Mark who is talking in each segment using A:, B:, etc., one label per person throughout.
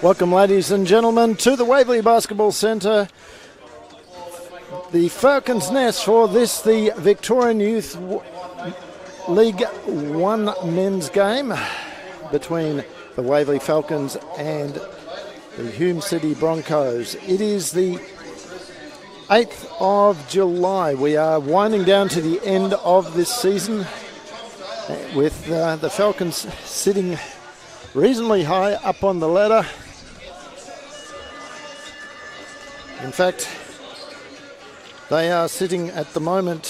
A: Welcome, ladies and gentlemen, to the Waverley Basketball Centre. The Falcons' Nest for this, the Victorian Youth League 1 men's game between the Waverley Falcons and the Hume City Broncos. It is the 8th of July. We are winding down to the end of this season with the Falcons sitting reasonably high up on the ladder. In fact, they are sitting at the moment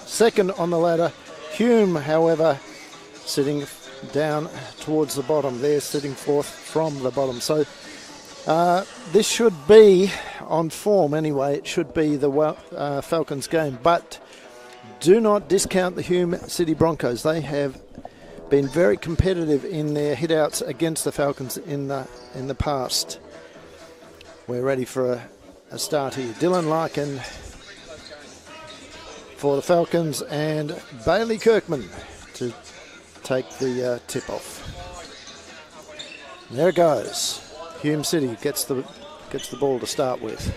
A: second on the ladder. Hume, however, sitting down towards the bottom. They're sitting fourth from the bottom. So this should be on form anyway. It should be the Falcons game. But do not discount the Hume City Broncos. They have been very competitive in their hitouts against the Falcons in the past. We're ready for a start here. Dylan Larkin for the Falcons and Bailey Kirkman to take the tip off. There it goes. Hume City gets the ball to start with.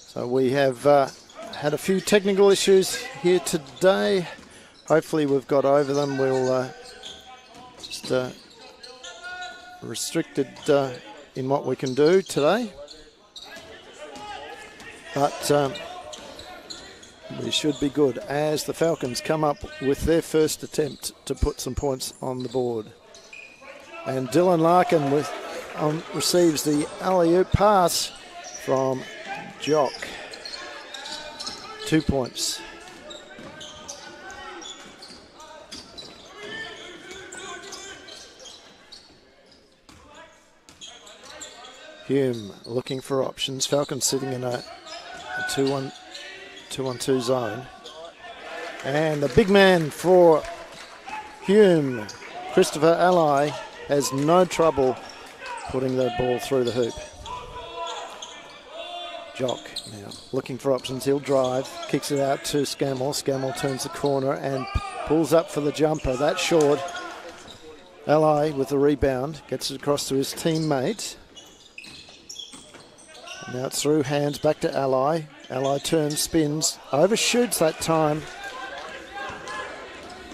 A: So we have had a few technical issues here today. Hopefully we've got over them. We'll just restricted in what we can do today. But we should be good as the Falcons come up with their first attempt to put some points on the board. And Dylan Larkin receives the alley-oop pass from Jock. 2 points. Hume looking for options. Falcons sitting in a 2-1-2 zone. And the big man for Hume, Christopher Ally, has no trouble putting the ball through the hoop. Jock now looking for options. He'll drive, kicks it out to Scammell. Scammell turns the corner and pulls up for the jumper. That's short. Ally with the rebound, gets it across to his teammate. Now it's through hands back to Ally. Ally turns, spins, overshoots that time.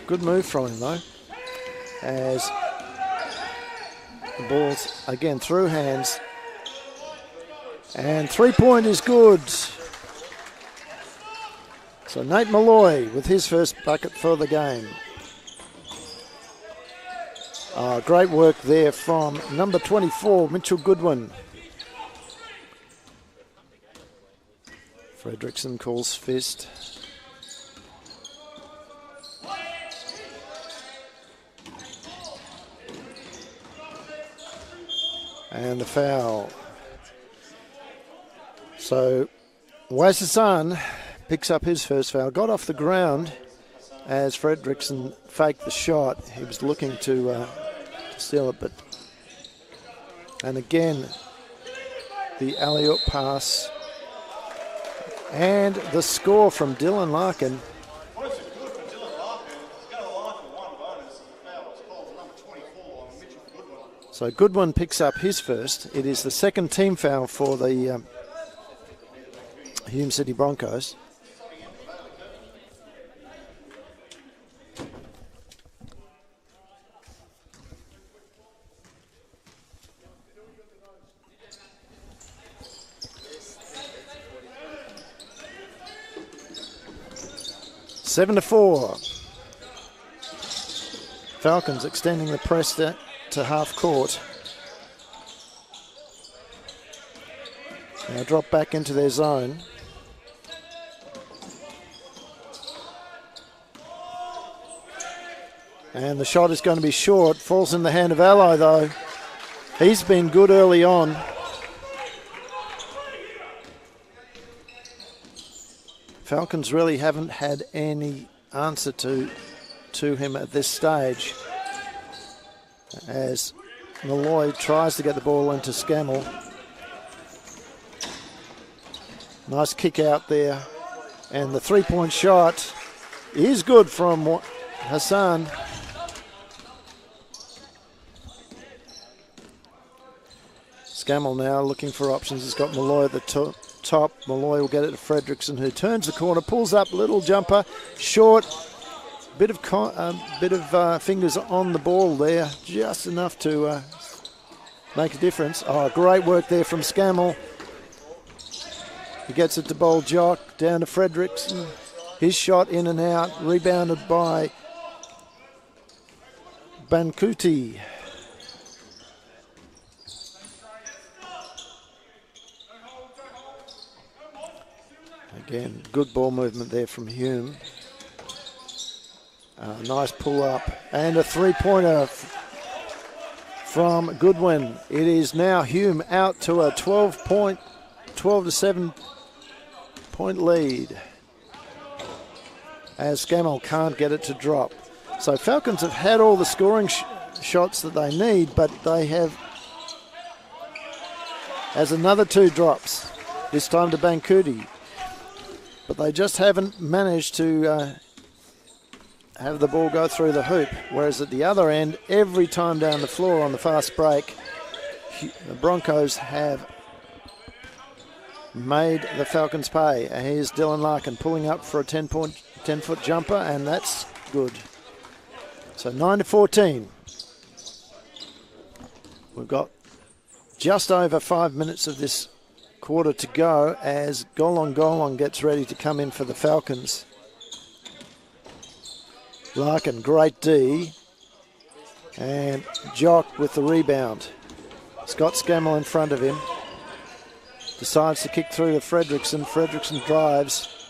A: Good move from him though. As the ball's again through hands. And 3-point is good. So Nate Malloy with his first bucket for the game. Great work there from number 24, Mitchell Goodwin. Fredrickson calls fist. And the foul. So Wasasan picks up his first foul. Got off the ground as Fredrickson faked the shot. He was looking to steal it, but... And again, the alley-oop pass. And the score from Dylan Larkin. So Goodwin picks up his first. It is the second team foul for the Hume City Broncos. Seven to 4. Falcons extending the press to half court. Now drop back into their zone. And the shot is going to be short. Falls in the hand of Ally though. He's been good early on. Falcons really haven't had any answer to him at this stage. As Malloy tries to get the ball into Scammell. Nice kick out there. And the three-point shot is good from Hassan. Scammell now looking for options. He's got Malloy at the top. Malloy will get it to Fredrickson, who turns the corner, pulls up, little jumper, short. Bit of fingers on the ball there, just enough to make a difference. Oh, great work there from Scammell. He gets it to Bowl Jock, down to Fredrickson. His shot in and out, rebounded by Bankuti. Again, good ball movement there from Hume. Nice pull up and a three-pointer from Goodwin. It is now Hume out to a 12 to 7 point lead as Scammell can't get it to drop. So Falcons have had all the scoring shots that they need, but they have, as another two drops, this time to Bankuti. But they just haven't managed to have the ball go through the hoop, whereas at the other end, every time down the floor on the fast break, the Broncos have made the Falcons pay. Here's Dylan Larkin pulling up for a 10-foot jumper, and that's good. So 9 to 14. We've got just over 5 minutes of this quarter to go as Golong gets ready to come in for the Falcons. Larkin, great D. And Jock with the rebound. Scott Scammell in front of him. Decides to kick through to Fredrickson. Fredrickson drives.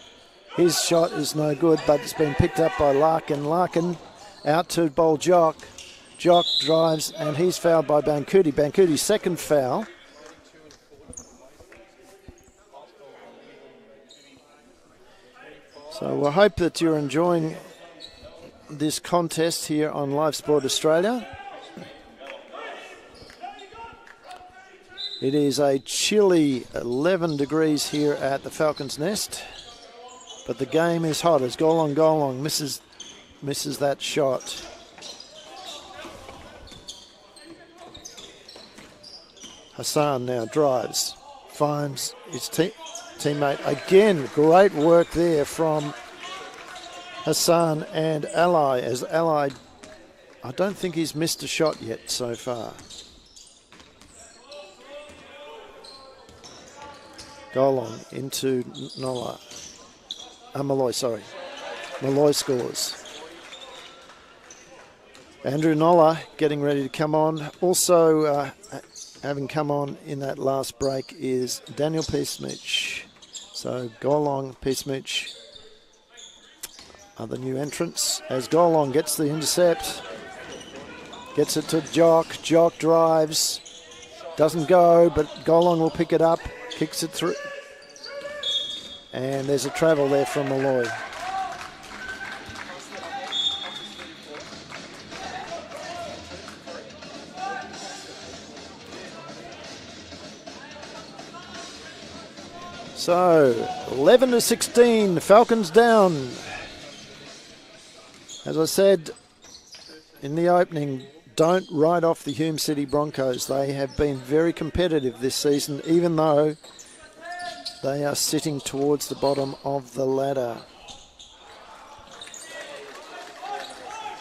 A: His shot is no good, but it's been picked up by Larkin. Larkin out to Bowl Jock. Jock drives, and he's fouled by Bankuti. Bankuti's second foul. So we'll hope that you're enjoying this contest here on Live Sport Australia. It is a chilly 11 degrees here at the Falcons' Nest, but the game is hot as Golong misses that shot. Hassan now drives, finds his teammate again. Great work there from Hassan and Ally, as Ally, I don't think he's missed a shot yet so far. Golong into Malloy scores. Andrew Nola getting ready to come on. Also having come on in that last break is Daniel Peasmich. So Golong, Peasmich are the new entrants as Golong gets the intercept. Gets it to Jock. Jock drives. Doesn't go, but Golong will pick it up. Kicks it through. And there's a travel there from Malloy. So, 11 to 16, Falcons down. As I said in the opening, don't write off the Hume City Broncos. They have been very competitive this season, even though they are sitting towards the bottom of the ladder.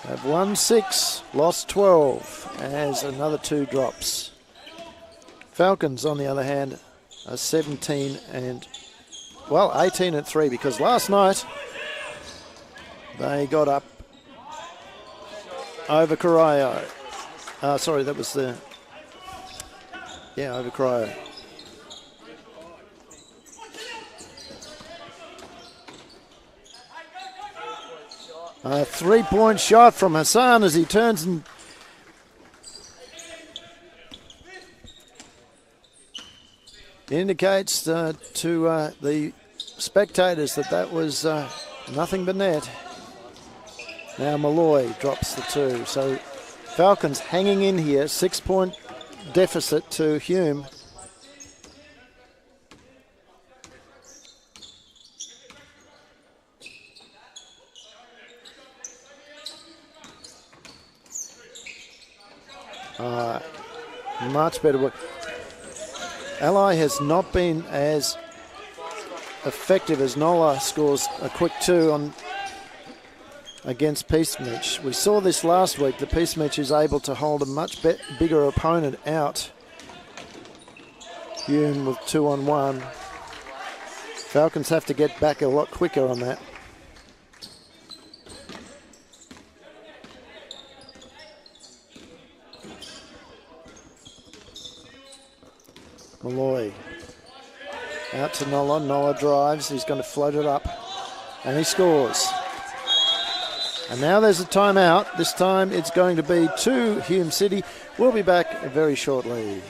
A: They've won 6, lost 12, as another 2 drops. Falcons, on the other hand, are 18 and 3, because last night they got up over Corio. Sorry, that was over Corio. A 3-point shot from Hassan as he turns and indicates to the spectators that was nothing but net. Now Malloy drops the 2. So Falcons hanging in here, 6-point deficit to Hume. Much better work. Ally has not been as effective as Nola scores a quick 2 on against Peacematch. We saw this last week. The Peacematch is able to hold a much bigger opponent out. Hume with 2-on-1. Falcons have to get back a lot quicker on that. Malloy out to Nola. Nola drives. He's going to float it up. And he scores. And now there's a timeout. This time it's going to be to Hume City. We'll be back very shortly.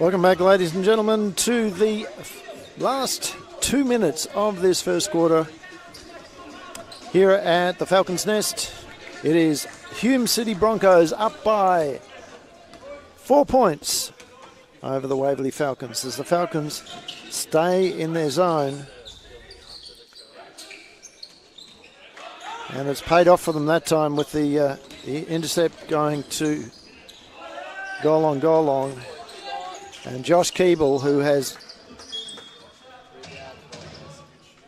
A: Welcome back, ladies and gentlemen, to the last 2 minutes of this first quarter here at the Falcons' Nest. It is Hume City Broncos up by 4 points over the Waverley Falcons as the Falcons stay in their zone. And it's paid off for them that time with the intercept going to goal long. And Josh Keeble, who has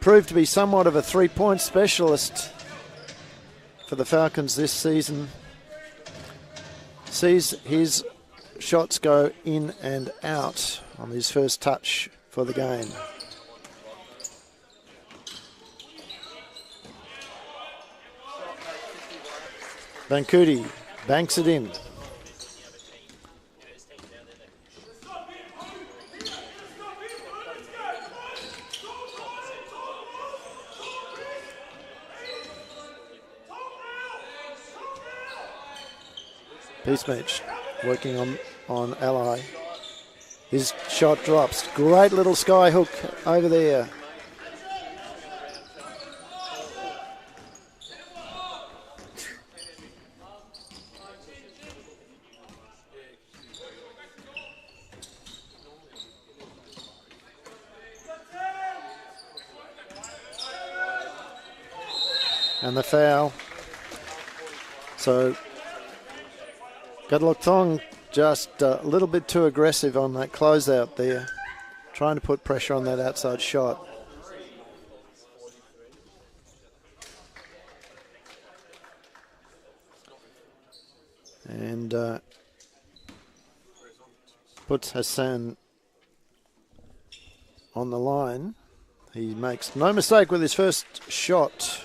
A: proved to be somewhat of a three-point specialist for the Falcons this season, sees his shots go in and out on his first touch for the game. Bancuti banks it in. Peacematch working on Ally. His shot drops. Great little sky hook over there. And the foul. So Thong just a little bit too aggressive on that closeout there, trying to put pressure on that outside shot. And puts Hassan on the line. He makes no mistake with his first shot.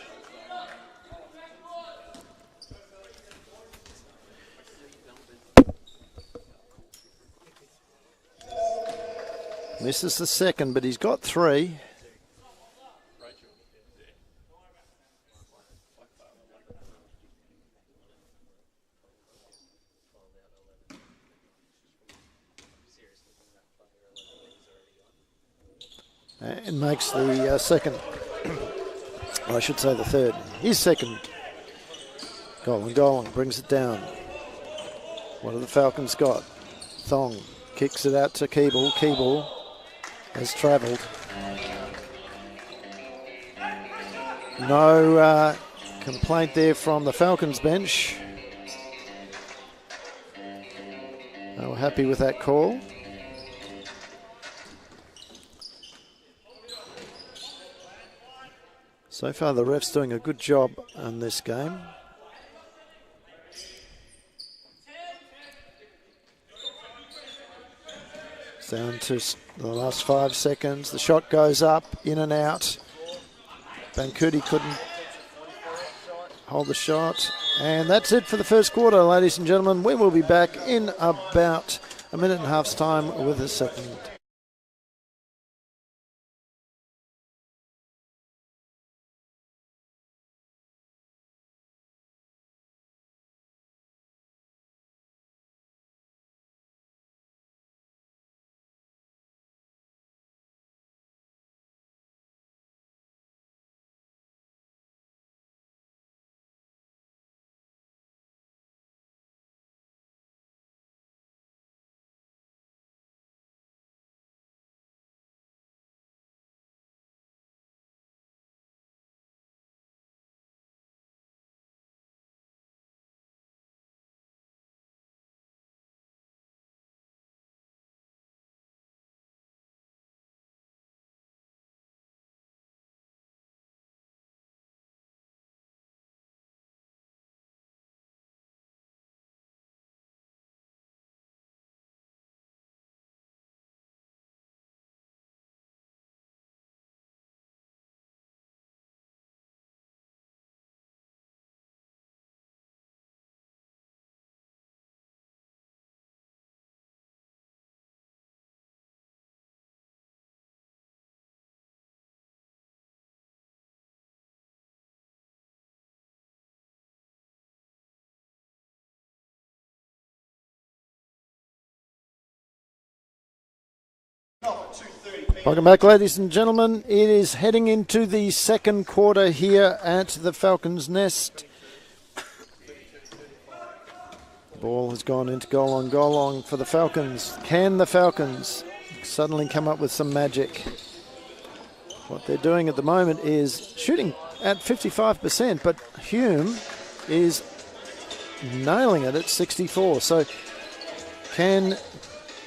A: Misses the second, but he's got three. And makes the second, I should say the third. His second goal, brings it down. What have the Falcons got? Thong kicks it out to Keeble. Keeble has travelled. No complaint there from the Falcons bench. They were happy with that call. So far the ref's doing a good job on this game. Down to the last 5 seconds. The shot goes up, in and out. Bancuti couldn't hold the shot. And that's it for the first quarter, ladies and gentlemen. We will be back in about a minute and a half's time with the second. Welcome back, ladies and gentlemen. It is heading into the second quarter here at the Falcons' Nest. Ball has gone into goal on for the Falcons. Can the Falcons suddenly come up with some magic? What they're doing at the moment is shooting at 55%, but Hume is nailing it at 64%. So can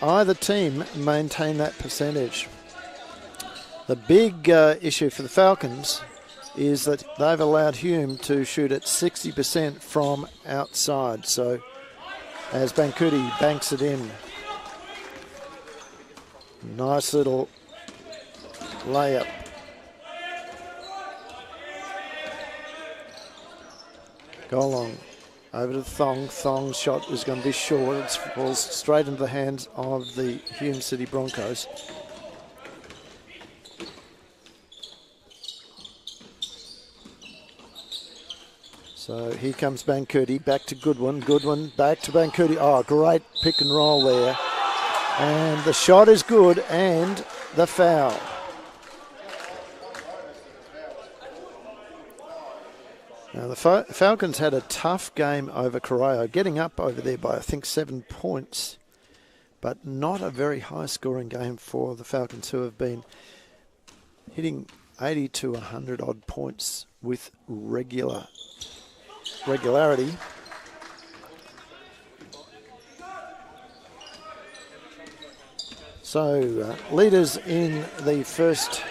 A: either team maintain that percentage? The big issue for the Falcons is that they've allowed Hume to shoot at 60% from outside. So as Bancuti banks it in, nice little layup. Go along. Over to Thong. Thong's shot is going to be short. It falls straight into the hands of the Hume City Broncos. So here comes Bancuti, back to Goodwin. Goodwin back to Bancuti. Oh, great pick and roll there. And the shot is good, and the foul. Now the Falcons had a tough game over Corio, getting up over there by I think 7 points, but not a very high scoring game for the Falcons, who have been hitting 80 to 100 odd points with regularity. So leaders in the first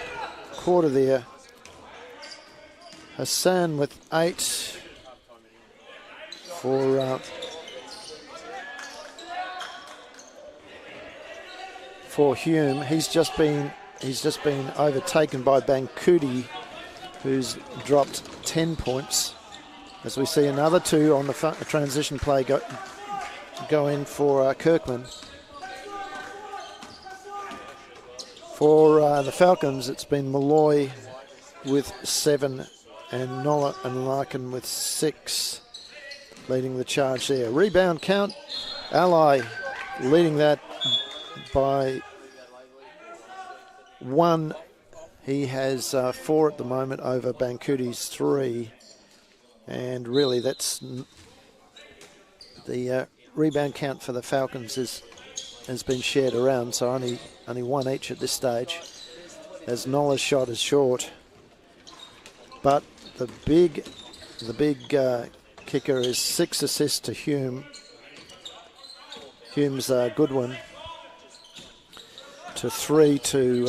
A: quarter there. Hassan with 8 for Hume. He's just been overtaken by Bancuti, who's dropped 10 points. As we see another 2 on the transition play go in for Kirkman. For the Falcons, it's been Malloy with 7 and Nola and Larkin with 6 leading the charge there. Rebound count, Ally leading that by 1. He has 4 at the moment over Bancuti's 3. And really that's the rebound count for the Falcons has been shared around, so only 1 each at this stage, as Nola's shot is short. But the big kicker is 6 assists to Hume Hume's good one to 3 to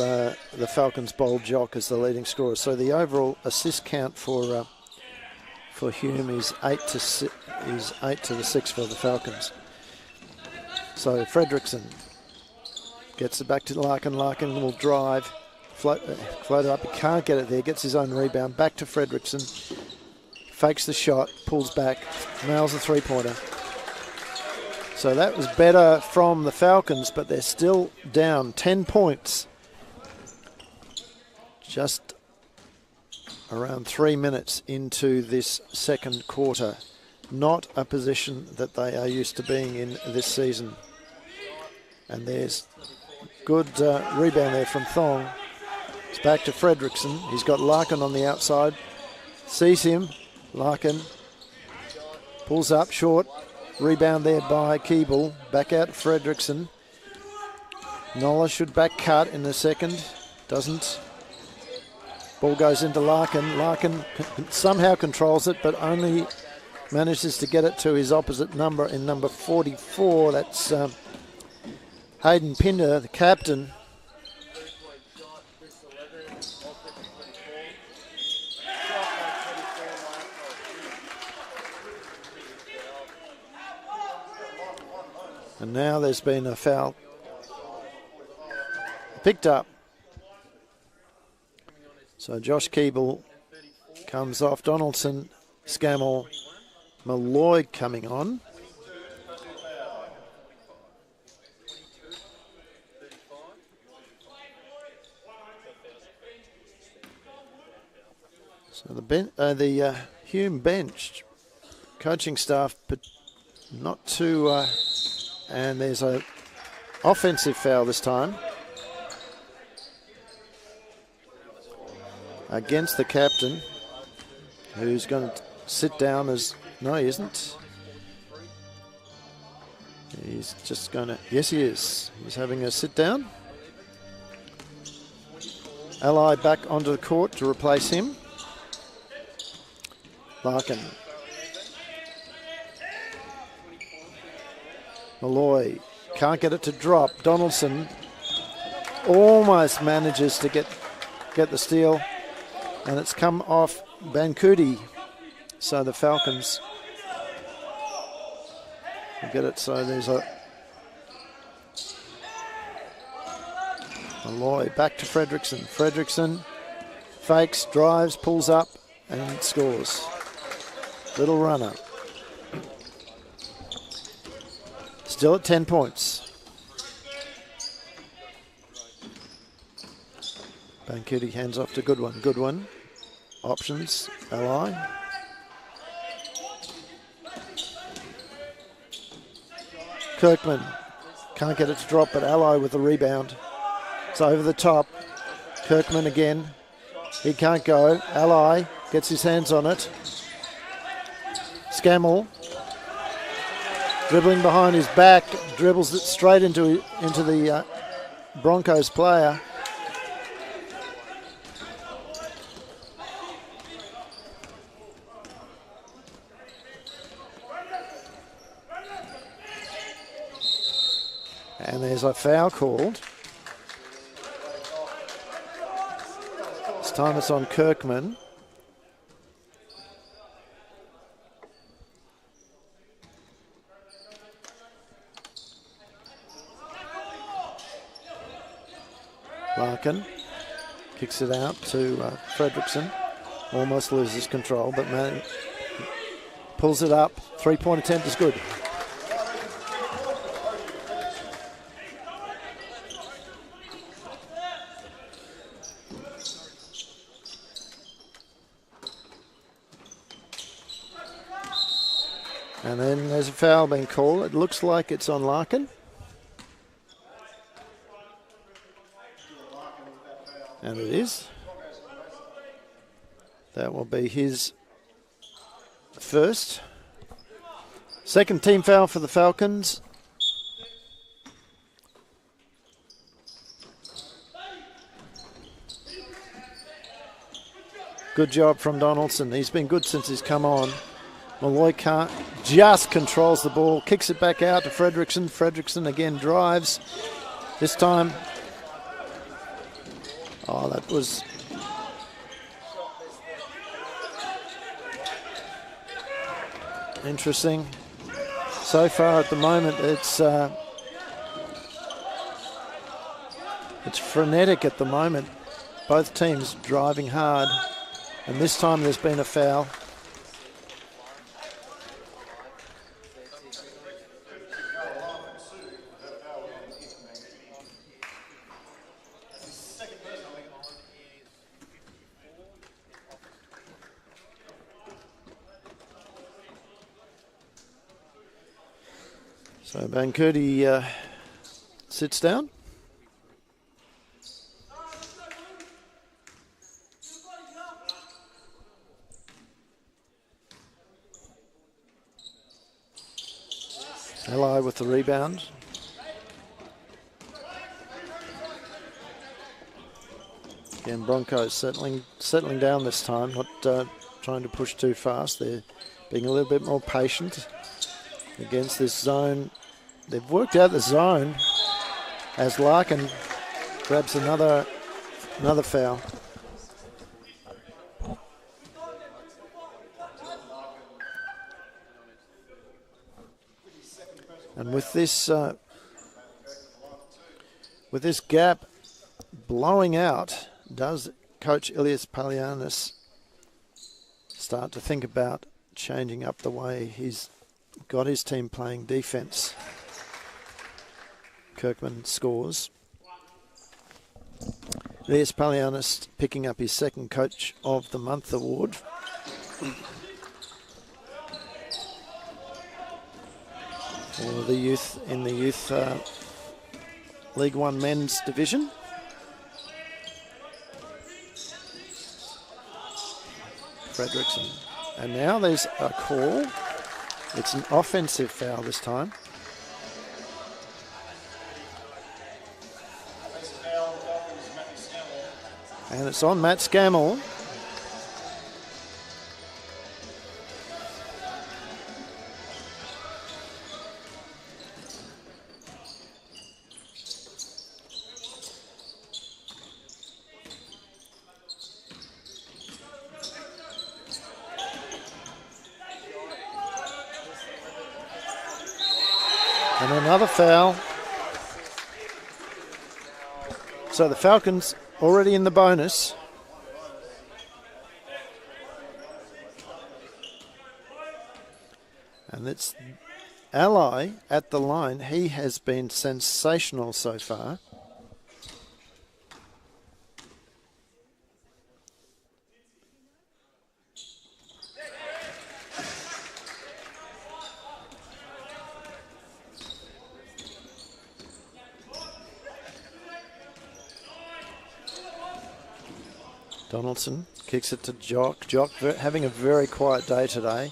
A: the Falcons' Bold Jock as the leading scorer. So the overall assist count for Hume is 8 to 6, is 8 to the 6 for the Falcons. So Fredrickson gets it back to Larkin. Larkin will drive, float it up. He can't get it there. Gets his own rebound. Back to Fredrickson. Fakes the shot, pulls back, nails the three-pointer. So that was better from the Falcons, but they're still down 10 points. Just around 3 minutes into this second quarter. Not a position that they are used to being in this season. And there's good rebound there from Thong. It's back to Fredrickson. He's got Larkin on the outside. Sees him. Larkin pulls up short. Rebound there by Keeble. Back out to Fredrickson. Nola should back cut in the second. Doesn't. Ball goes into Larkin. Larkin somehow controls it, but only manages to get it to his opposite number in number 44. That's Hayden Pinder, the captain. And now there's been a foul picked up. So Josh Keeble comes off. Donaldson, Scammell, Malloy coming on. So the Hume bench, coaching staff, but not too. And there's a offensive foul this time against the captain, who's going to sit down as... No, he isn't. He's just going to... Yes, he is. He's having a sit down. Ally back onto the court to replace him. Larkin. Malloy can't get it to drop. Donaldson almost manages to get the steal, and it's come off Bancuti. So the Falcons will get it. So there's a Malloy back to Fredrickson. Fredrickson fakes, drives, pulls up, and scores. Little runner. Still at 10 points. Bancuti hands off to Goodwin. Goodwin. Options. Ally. Kirkman. Can't get it to drop, but Ally with the rebound. It's over the top. Kirkman again. He can't go. Ally gets his hands on it. Scammell. Dribbling behind his back, dribbles it straight into the Broncos player. And there's a foul called. This time it's on Kirkman. Larkin kicks it out to Fredrickson. Almost loses control, but pulls it up. Three-point attempt is good. And then there's a foul being called. It looks like it's on Larkin. And it is. That will be his first. Second team foul for the Falcons. Good job from Donaldson. He's been good since he's come on. Malloy can't just controls the ball, kicks it back out to Fredrickson. Fredrickson again drives. This time, oh, that was interesting. So far at the moment, it's frenetic at the moment. Both teams driving hard, and this time there's been a foul. So Bankurti sits down. Ally with the rebound. Again, Broncos settling down this time, not trying to push too fast. They're being a little bit more patient against this zone. They've worked out the zone as Larkin grabs another foul. And with this gap blowing out, does Coach Ilias Palianis start to think about changing up the way he's got his team playing defense? Kirkman scores. Ilias Palianis picking up his second Coach of the Month award. For the youth in the youth League One men's division. Fredrickson. And now there's a call. It's an offensive foul this time. And it's on Matt Scammell. And another foul. So the Falcons already in the bonus. And it's Ally at the line. He has been sensational so far. Donaldson kicks it to Jock. Jock having a very quiet day today.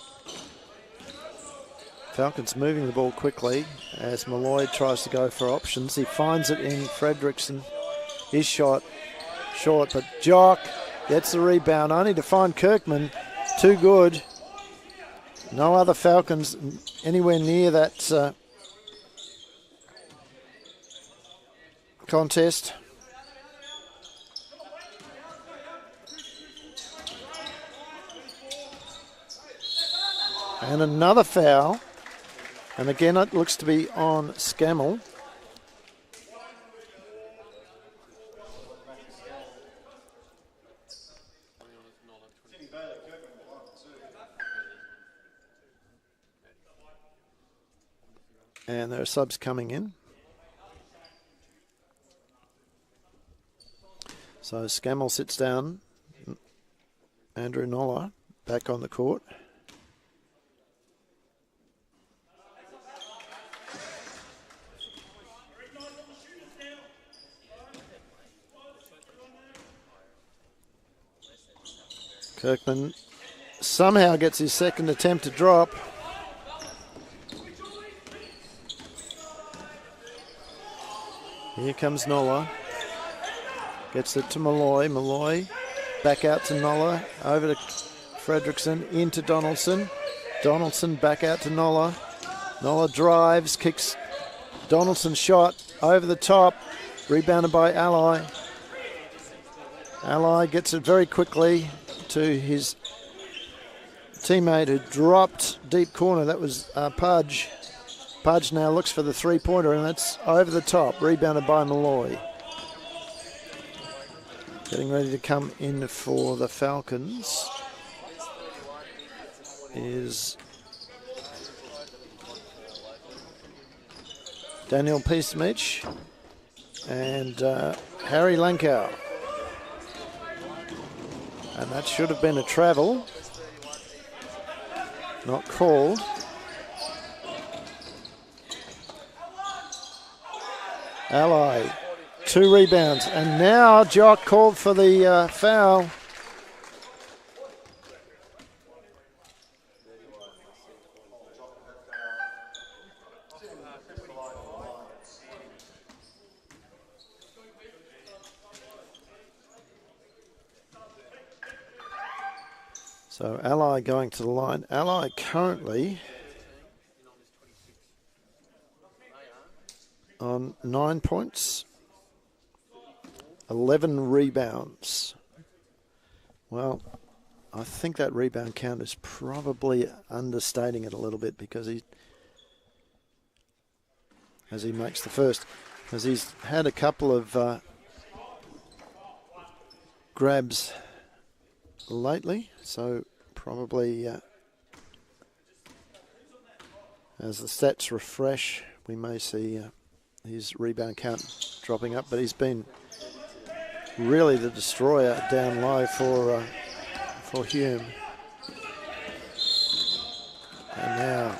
A: Falcons moving the ball quickly as Malloy tries to go for options. He finds it in Fredrickson. His shot short, but Jock gets the rebound only to find Kirkman. Too good. No other Falcons anywhere near that contest. And another foul. And again, it looks to be on Scammell. And there are subs coming in. So Scammell sits down. Andrew Noller back on the court. Kirkman somehow gets his second attempt to drop. Here comes Noller. Gets it to Malloy. Malloy back out to Noller. Over to Fredrickson. Into Donaldson. Donaldson back out to Nola. Nola drives, kicks. Donaldson shot over the top, rebounded by Ally. Ally gets it very quickly to his teammate who dropped deep corner. That was Pudge. Pudge now looks for the three-pointer, and that's over the top, rebounded by Malloy. Getting ready to come in for the Falcons is Daniel Peacemitch and Harry Lankow. And that should have been a travel. Not called. Ally, 2 rebounds. And now Jock called for the foul. So Ally going to the line. Ally currently on 9 points, 11 rebounds. Well, I think that rebound count is probably understating it a little bit because as he makes the first, because he's had a couple of grabs lately, so probably as the stats refresh, we may see his rebound count dropping up, but he's been really the destroyer down low for Hume. And now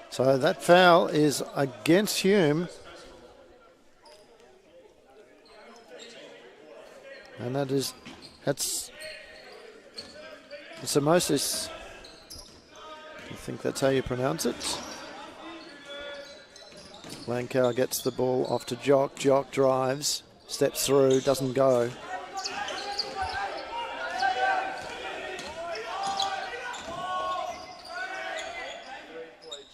A: so that foul is against Hume. And that's Samosis. I think that's how you pronounce it. Lankow gets the ball off to Jock. Jock drives, steps through, doesn't go.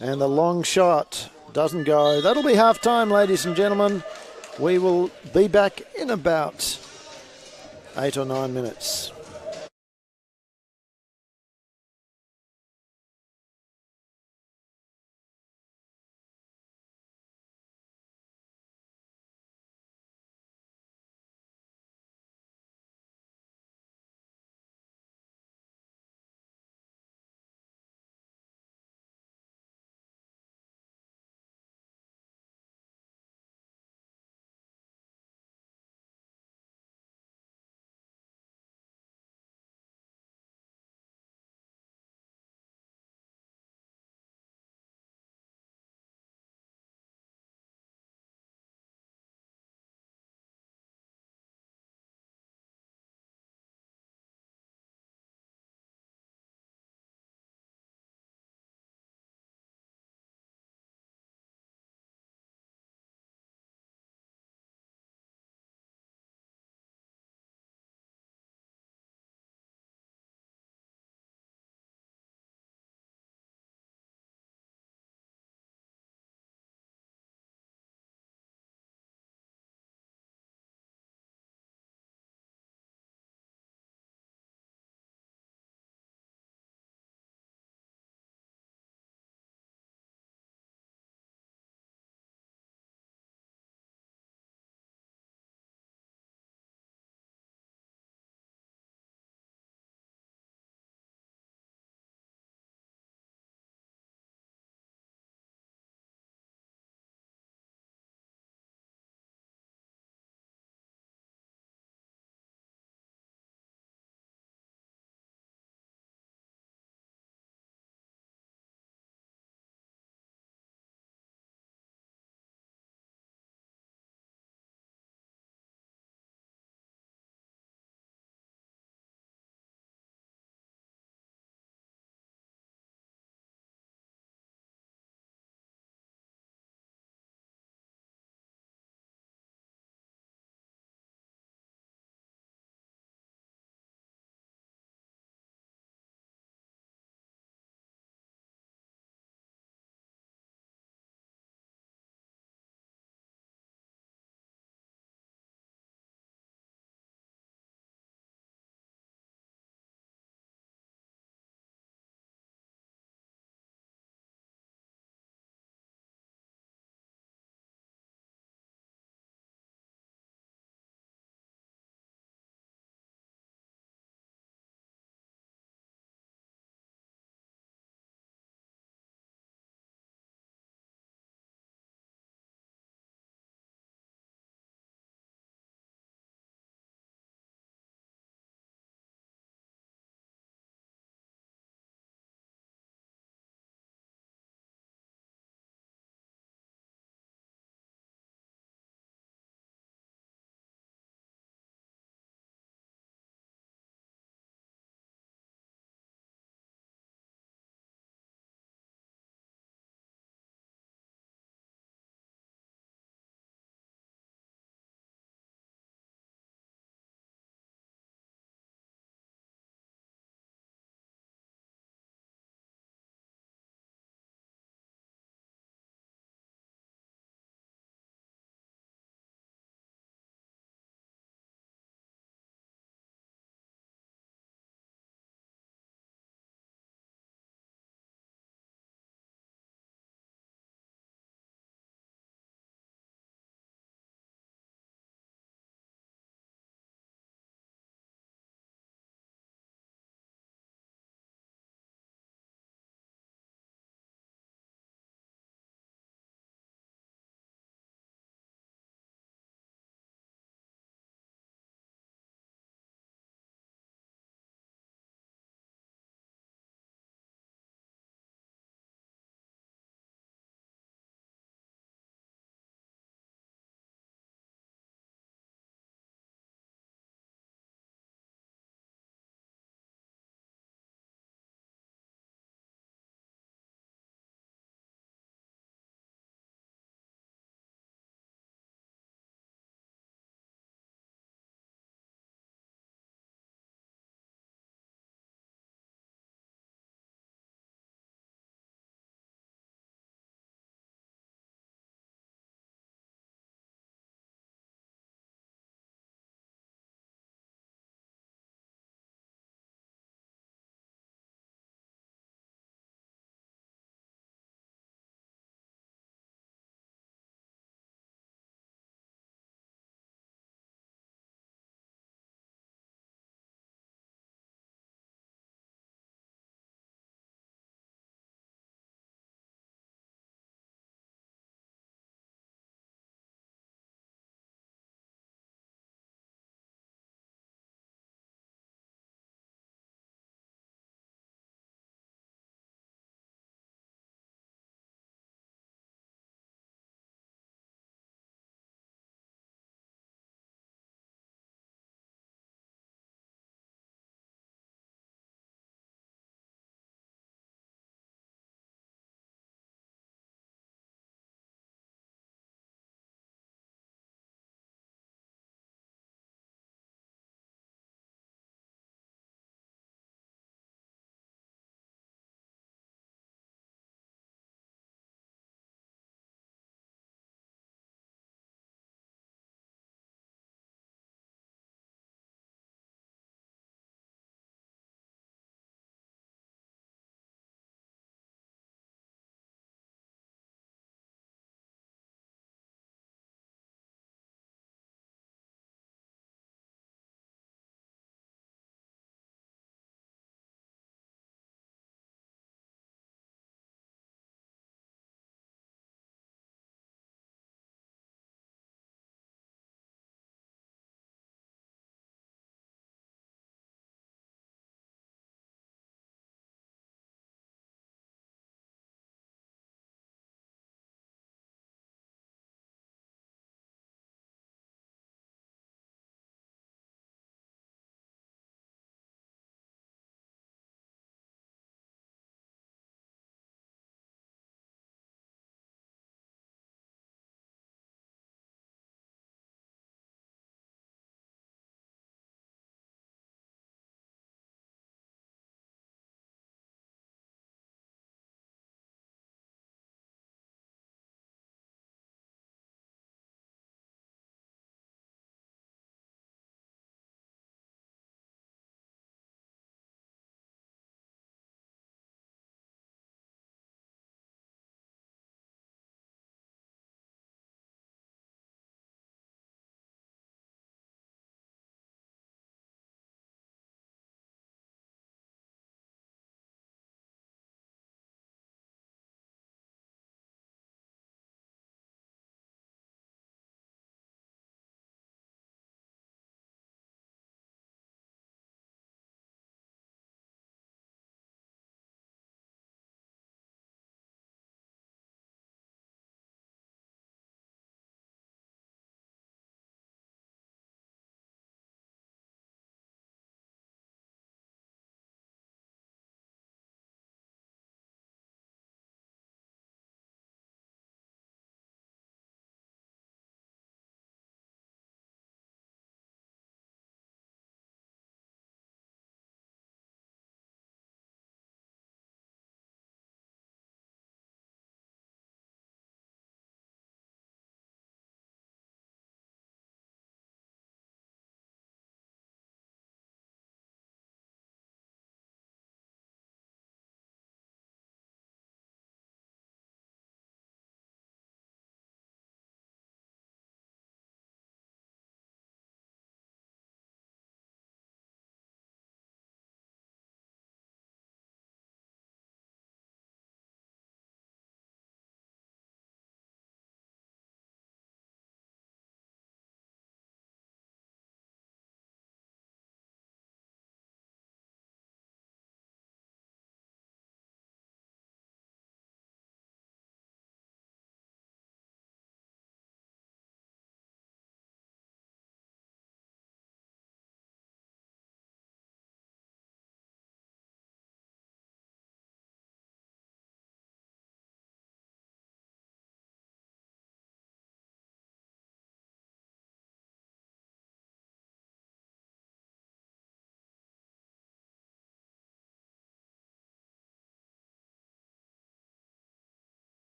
A: And the long shot doesn't go. That'll be half time, ladies and gentlemen. We will be back in about 8 or 9 minutes.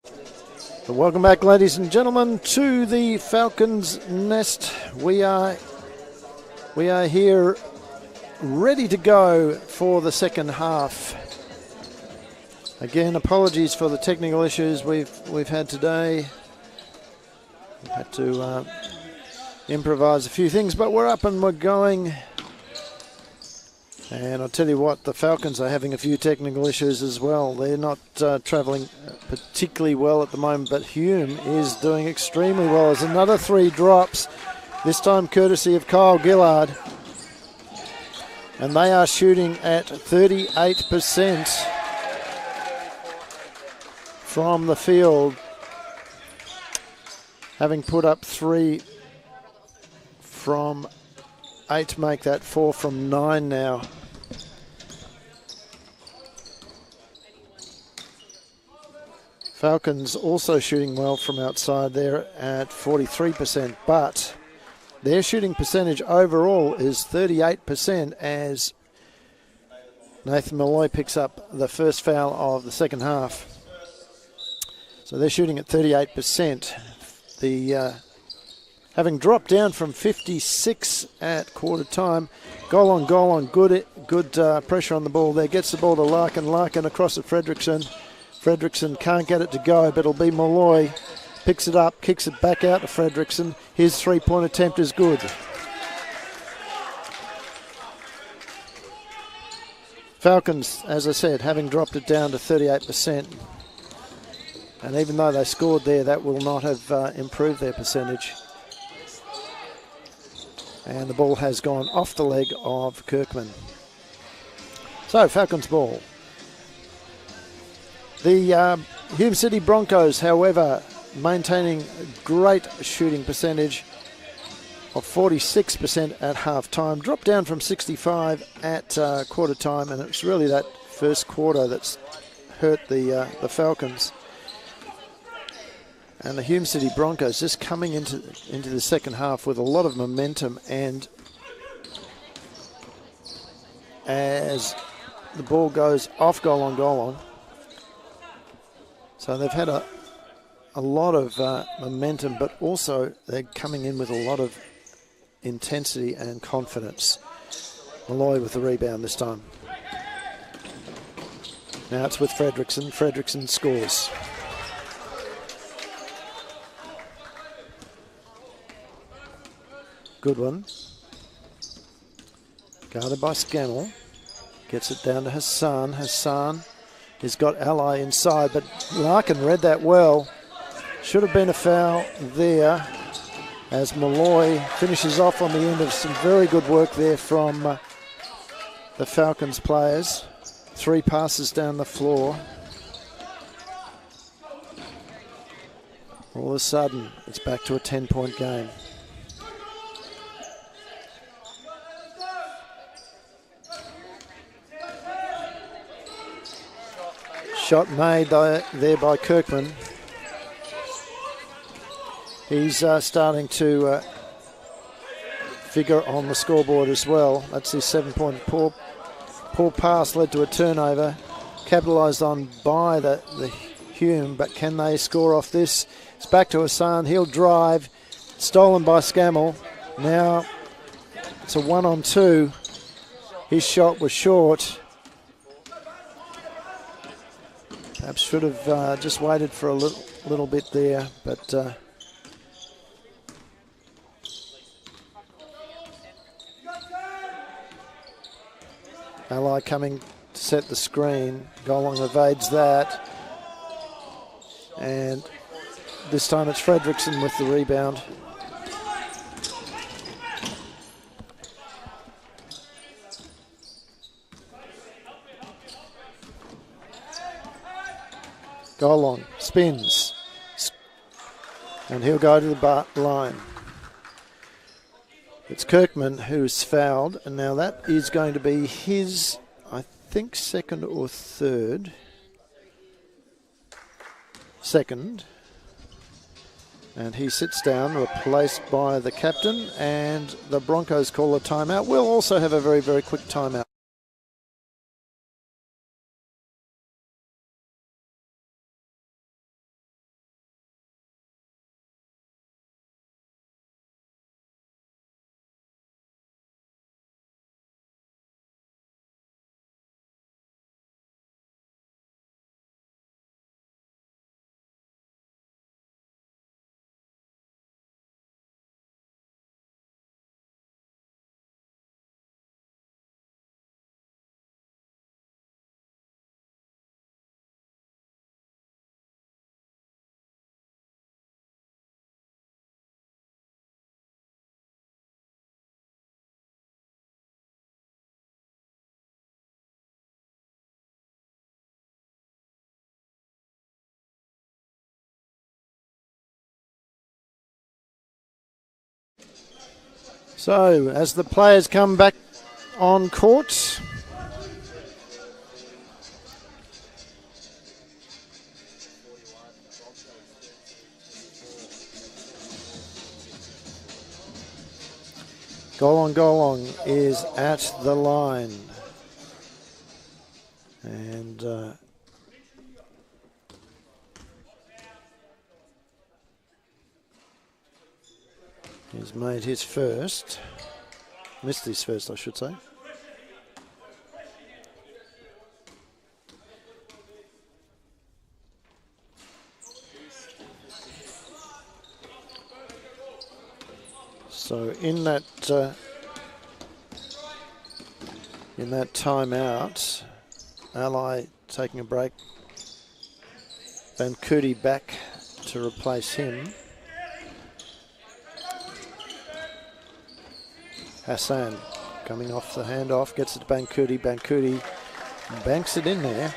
A: So welcome back, ladies and gentlemen, to the Falcons' Nest. We are here ready to go for the second half. Again, apologies for the technical issues we've had today. We've had to improvise a few things, but we're up and we're going. And I'll tell you what, the Falcons are having a few technical issues as well. They're not travelling particularly well at the moment, but Hume is doing extremely well. There's another 3 drops, this time courtesy of Kyle Gillard. And they are shooting at 38% from the field, having put up 3 from 8 to make that 4 from 9 now. Falcons also shooting well from outside there at 43%, but their shooting percentage overall is 38% as Nathan Malloy picks up the first foul of the second half. So they're shooting at 38%. Having dropped down from 56 at quarter time. Goal on, good pressure on the ball there. Gets the ball to Larkin. Larkin across to Fredrickson. Fredrickson can't get it to go, but it'll be Malloy. Picks it up, kicks it back out to Fredrickson. His 3-point attempt is good. Falcons, as I said, having dropped it down to 38%. And even though they scored there, that will not have improved their percentage. And the ball has gone off the leg of Kirkman. So, Falcons ball. The Hume City Broncos, however, maintaining a great shooting percentage of 46% at half-time. Dropped down from 65 at quarter time, and it's really that first quarter that's hurt the Falcons. And the Hume City Broncos just coming into the second half with a lot of momentum, and as the ball goes off goal on. So they've had a lot of momentum, but also they're coming in with a lot of intensity and confidence. Malloy with the rebound this time. Now it's with Fredrickson. Fredrickson scores. Good one. Guarded by Scannell. Gets it down to Hassan. Hassan has got Ally inside, but Larkin read that well. Should have been a foul there as Malloy finishes off on the end of some very good work there from the Falcons players. 3 passes down the floor. All of a sudden, it's back to a 10-point game. Shot made there by Kirkman. He's starting to figure on the scoreboard as well. That's his 7-point. Poor pass led to a turnover. Capitalised on by the Hume, but can they score off this? It's back to Hassan. He'll drive. Stolen by Scammell. Now it's a 1-on-2. His shot was short. Perhaps should have just waited for a little bit there, but Ally coming to set the screen. Golong evades that, and this time it's Fredrickson with the rebound. Golong spins, and he'll go to the line. It's Kirkman who's fouled, and now that is going to be his, I think, second or third. Second. And he sits down, replaced by the captain, and the Broncos call a timeout. We'll also have a very, very quick timeout. So, as the players come back on court, Golong is at the line. And he's made his first. Missed his first, I should say. So in that timeout, Ally taking a break. Bancoudi back to replace him. Hassan coming off the handoff, gets it to Bancoudi. Bancoudi banks it in there.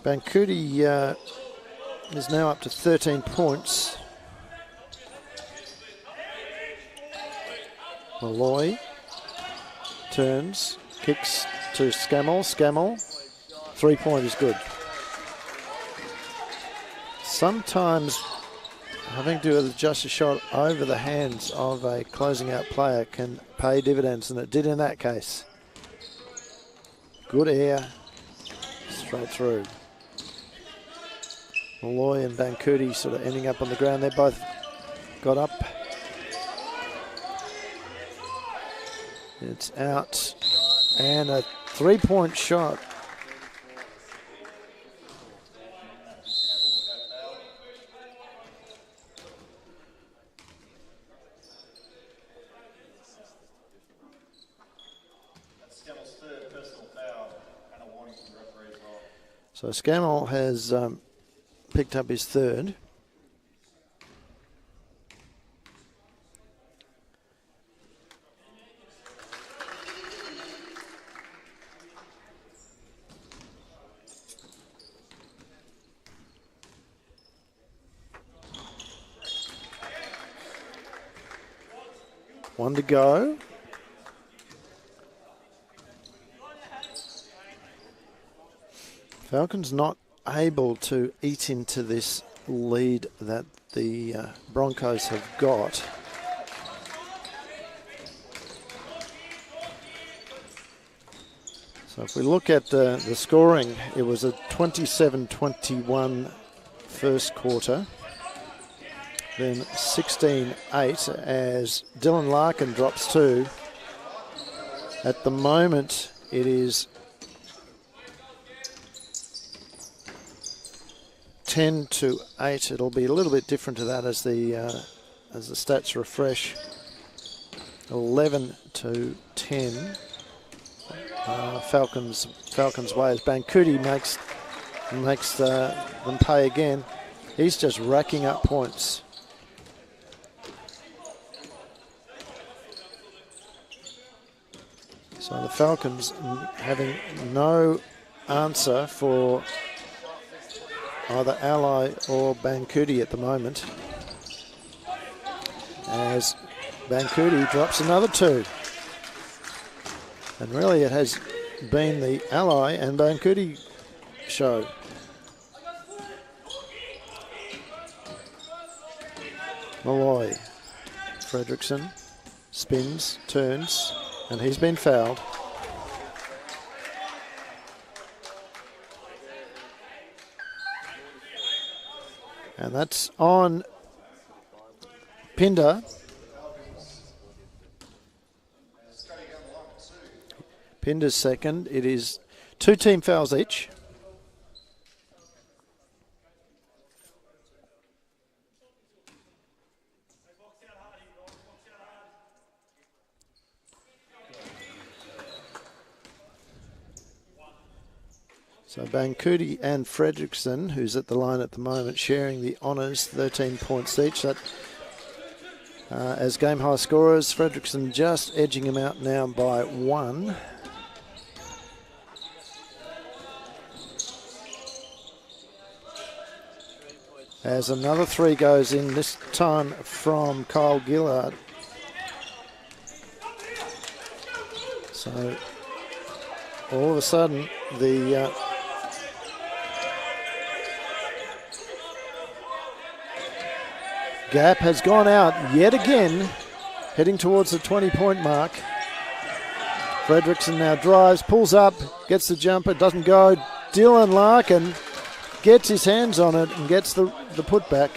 A: Bancoudi is now up to 13 points. Malloy turns, kicks to Scammell. Scammell, 3-point is good. Sometimes having to adjust a shot over the hands of a closing out player can pay dividends, and it did in that case. Good air, straight through. Malloy and Bancoudi sort of ending up on the ground. They both got up. It's out, and a 3-point shot. So Scammell has picked up his third. One to go. Falcons not able to eat into this lead that the Broncos have got. So if we look at the scoring, it was a 27-21 first quarter. Then 16-8 as Dylan Larkin drops 2. At the moment, it is 10-8. It'll be a little bit different to that as the stats refresh. 11-10. Falcons way as Bancoudi makes them pay again. He's just racking up points. So the Falcons having no answer for either Ally or Bancoudi at the moment, as Bancoudi drops another 2. And really it has been the Ally and Bancoudi show. Malloy, Fredrickson spins, turns, and he's been fouled. And that's on Pinder. Pinder's second. It is 2 team fouls each. So Bancoudi and Fredrickson, who's at the line at the moment, sharing the honours, 13 points each. That, as game high scorers, Fredrickson just edging him out now by 1. As another 3 goes in, this time from Kyle Gillard. So all of a sudden, the gap has gone out yet again, heading towards the 20-point mark. Fredrickson now drives, pulls up, gets the jumper, doesn't go. Dylan Larkin gets his hands on it and gets the putback.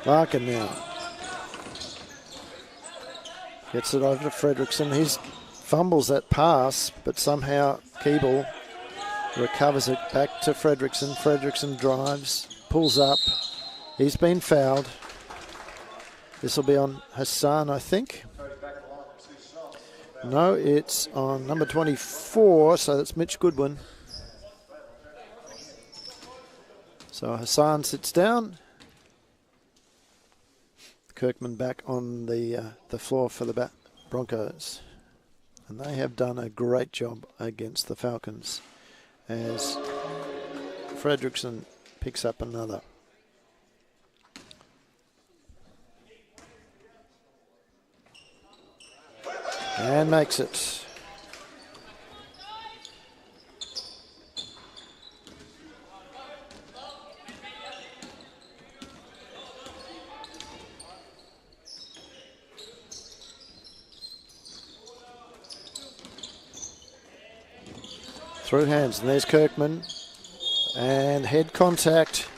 A: Larkin now gets it over to Fredrickson. He fumbles that pass, but somehow Keeble recovers it back to Fredrickson. Fredrickson drives, pulls up. He's been fouled. This will be on Hassan, I think. No, it's on number 24, so that's Mitch Goodwin. So Hassan sits down. Kirkman back on the floor for the Broncos. And they have done a great job against the Falcons as Fredrickson picks up another. And makes it. Through hands, and there's Kirkman. And head contact.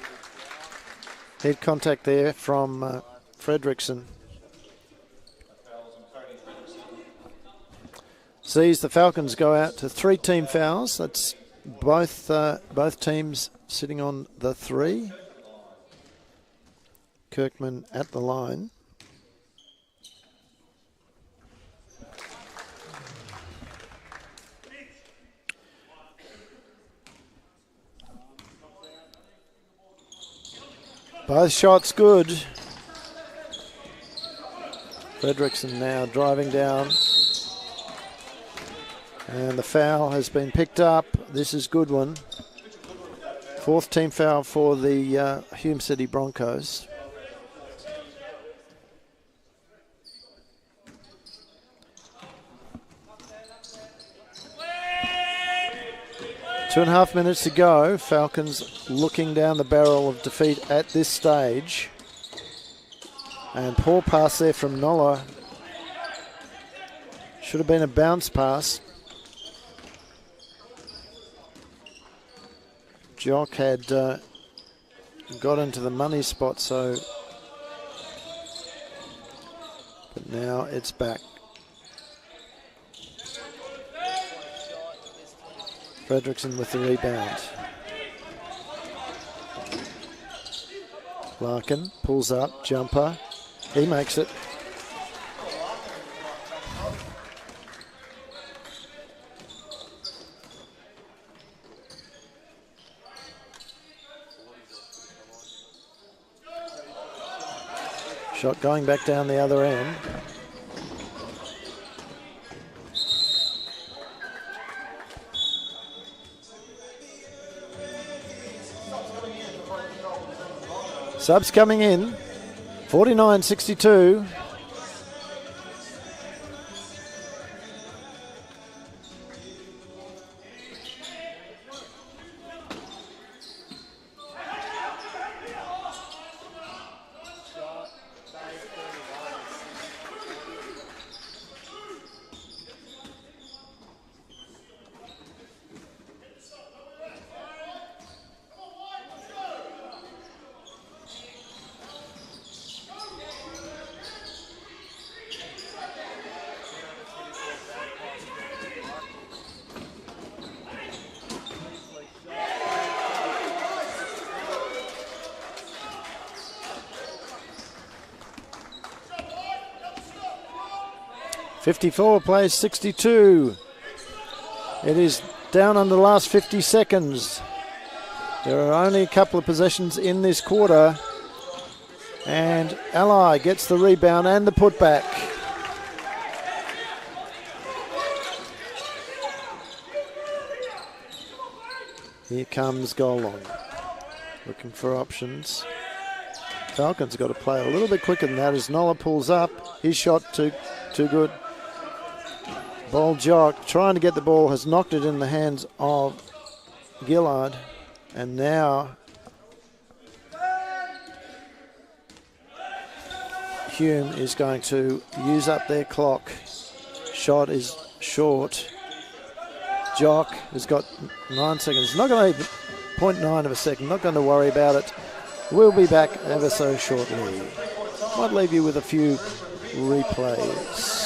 A: Head contact there from Fredrickson. Sees the Falcons go out to 3 team fouls. That's both teams sitting on the 3. Kirkman at the line. Both shots good. Fredrickson now driving down. And the foul has been picked up. This is Goodwin. 4th team foul for the Hume City Broncos. Two and a half minutes to go. Falcons looking down the barrel of defeat at this stage. And poor pass there from Nola. Should have been a bounce pass. Jock had got into the money spot, so but now it's back. Fredrickson with the rebound. Larkin pulls up, jumper. He makes it. Shot going back down the other end. Subs coming in, 49-62. .54 plays 62. It is down under the last 50 seconds. There are only a couple of possessions in this quarter. And Ally gets the rebound and the putback. Here comes Golong, looking for options. Falcons got to play a little bit quicker than that as Nola pulls up. His shot too good. Ball Jock trying to get the ball, has knocked it in the hands of Gillard. And now Hume is going to use up their clock. Shot is short. Jock has got 9 seconds. Not going to 0.9 of a second. Not going to worry about it. We'll be back ever so shortly. Might leave you with a few replays.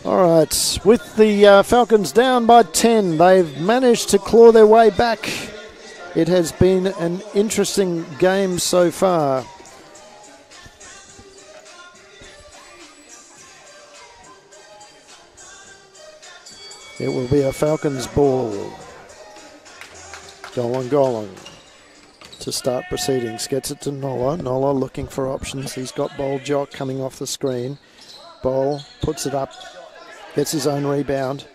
A: All right, with the Falcons down by 10, they've managed to claw their way back. It has been an interesting game so far. It will be a Falcons ball. Golong to start proceedings. Gets it to Nola. Nola looking for options. He's got Bowl Jock coming off the screen. Bowl puts it up. Gets his own rebound.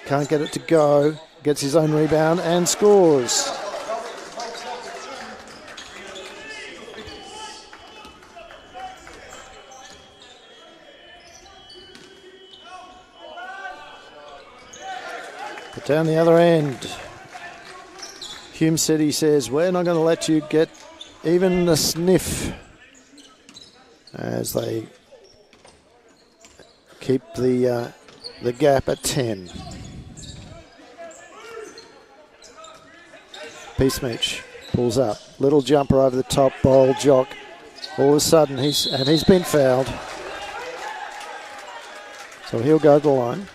A: Can't get it to go. Gets his own rebound and scores. But down the other end, Hume City says, we're not going to let you get even a sniff, as they keep the gap at 10. Peacematch pulls up. Little jumper over the top. Bowl Jock. All of a sudden, he's been fouled. So he'll go to the line.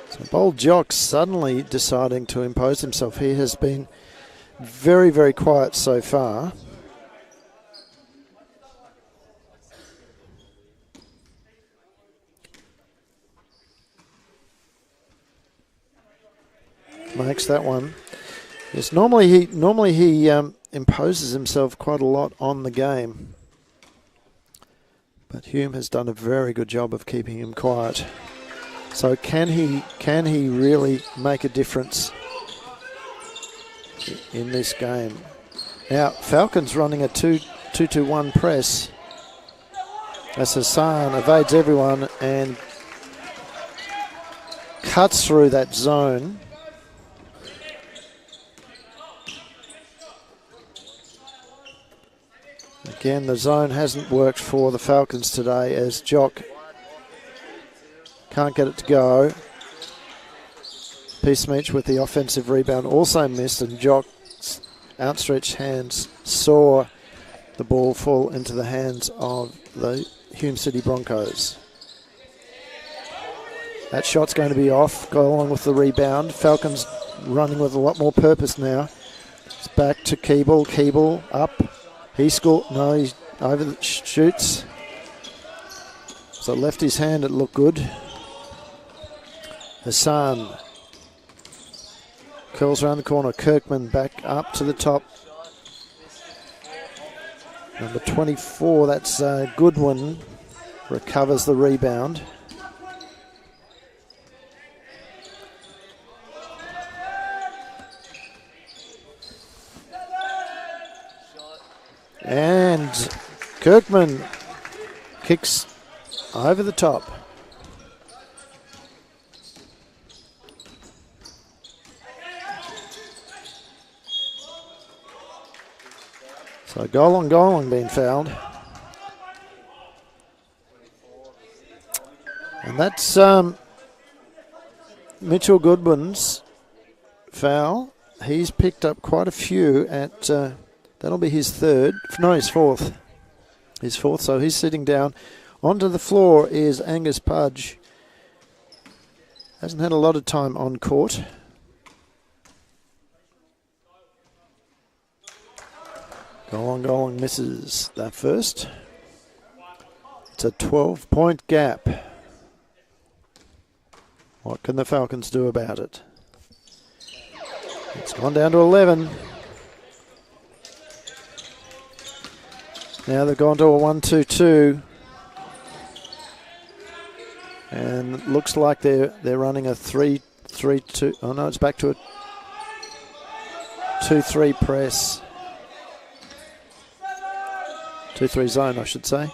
A: So Bowl Jock suddenly deciding to impose himself. He has been very, very quiet so far. Makes that one. Yes, normally he imposes himself quite a lot on the game, but Hume has done a very good job of keeping him quiet. So can he really make a difference in this game? Now Falcons running a 2-2-1 press as Hassan evades everyone and cuts through that zone. Again, the zone hasn't worked for the Falcons today as Jock can't get it to go. Peacematch with the offensive rebound also missed, and Jock's outstretched hands saw the ball fall into the hands of the Hume City Broncos. That shot's going to be off, go along with the rebound. Falcons running with a lot more purpose now. It's back to Keeble. Keeble up. He scored. No, he over the shoots. So left his hand, it looked good. Hassan curls around the corner. Kirkman back up to the top. Number 24, that's Goodwin, recovers the rebound. And Kirkman kicks over the top. So goal on being fouled. And that's Mitchell Goodwin's foul. He's picked up quite a few at, that'll be his third, no, his fourth. His fourth, so he's sitting down. Onto the floor is Angus Pudge. Hasn't had a lot of time on court. Goal on misses that first. It's a 12-point gap. What can the Falcons do about it? It's gone down to 11. Now they've gone to a 1-2-2. And it looks like they're running a 3-3-2. Oh no, it's back to a 2-3 press. 2-3 zone, I should say.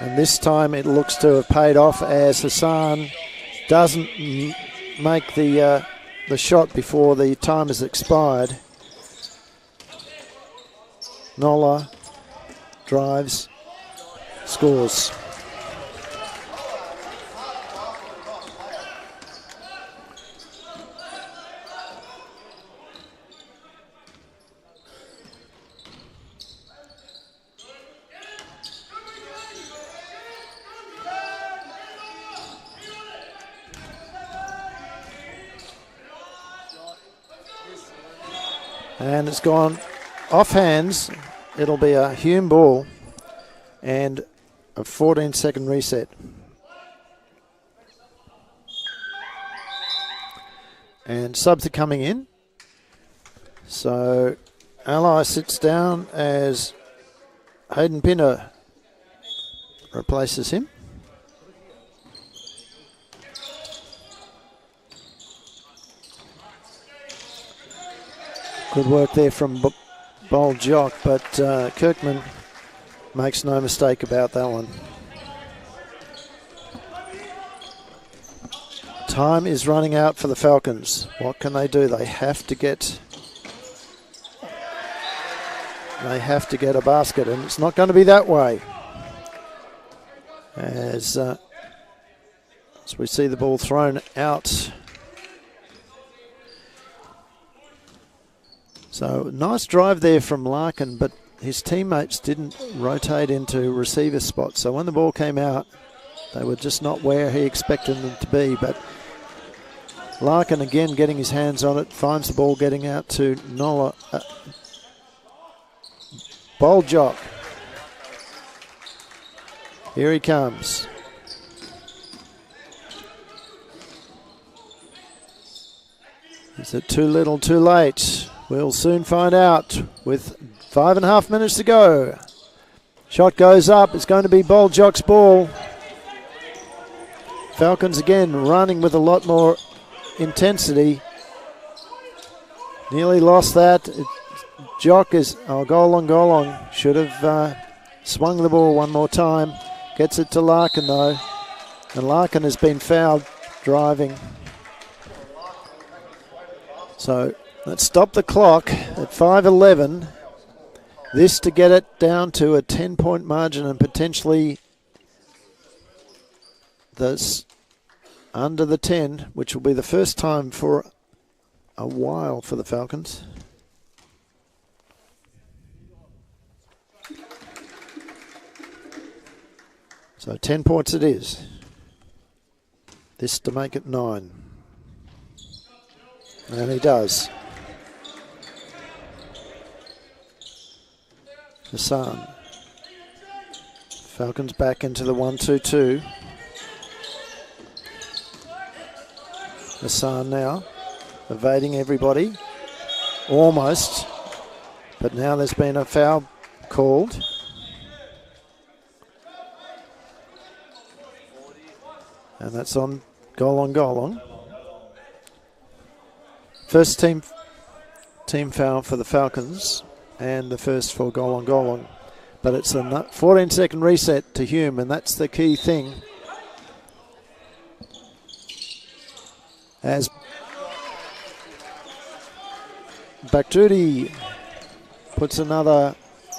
A: And this time it looks to have paid off as Hassan doesn't make the shot before the time has expired. Nola drives, scores. And it's gone off hands. It'll be a Hume ball and a 14-second reset. And subs are coming in. So Ally sits down as Hayden Pinner replaces him. Good work there from Bold Jock, but Kirkman makes no mistake about that one. Time is running out for the Falcons. What can they do? They have to get a basket, and it's not going to be that way. As we see the ball thrown out. So nice drive there from Larkin, but his teammates didn't rotate into receiver spots. So when the ball came out, they were just not where he expected them to be. But Larkin again getting his hands on it, finds the ball getting out to Nola. Bold Jock. Here he comes. Is it too little, too late? We'll soon find out with 5.5 minutes to go. Shot goes up. It's going to be Bold Jock's ball. Falcons again running with a lot more intensity. Nearly lost that. Jock is goal on. Should have swung the ball one more time. Gets it to Larkin though. And Larkin has been fouled driving. So let's stop the clock at 5:11. This to get it down to a 10-point margin and potentially this under the 10, which will be the first time for a while for the Falcons. So 10 points it is. This to make it 9. And he does. Hassan. Falcons back into the 1-2-2. Hassan now evading everybody. Almost. But now there's been a foul called. And that's on Golong. First team foul for the Falcons and the first for Golong. But it's a 14-second reset to Hume, and that's the key thing. As Baktudi puts another